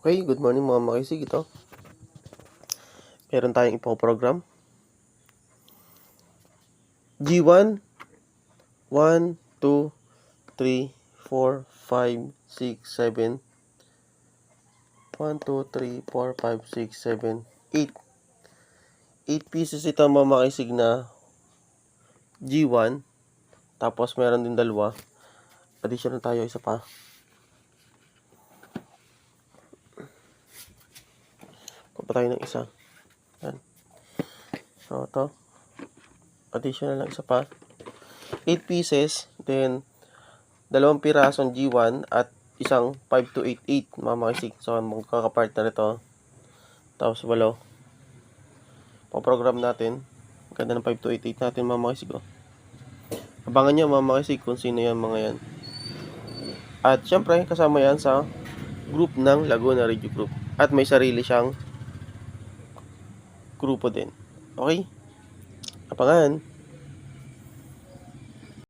Okay, good morning mga makisig. Ito, meron tayong ipoprogram. G1, 1, 2, 3, 4, 5, 6, 7. 1, 2, 3, 4, 5, 6, 7, 8. 8 pieces ito mga makisig na G1. Tapos meron din dalawa. Additional tayo, isa pa. Pa tayo ng isa. Yan. So, ito. Additional lang isa pa. 8 pieces. Then, 2 pirasong G1 at isang 5288 mga makisig. So, magkakapart na nito. Tapos, walo. Pa-program natin. Ganda ng 5288 natin mga makisig. Oh. Abangan nyo mga makisig kung sino yan mga yan. At syempre, kasama yan sa group ng Laguna Radio Group. At may sarili siyang grupo din. Okay? Abangan!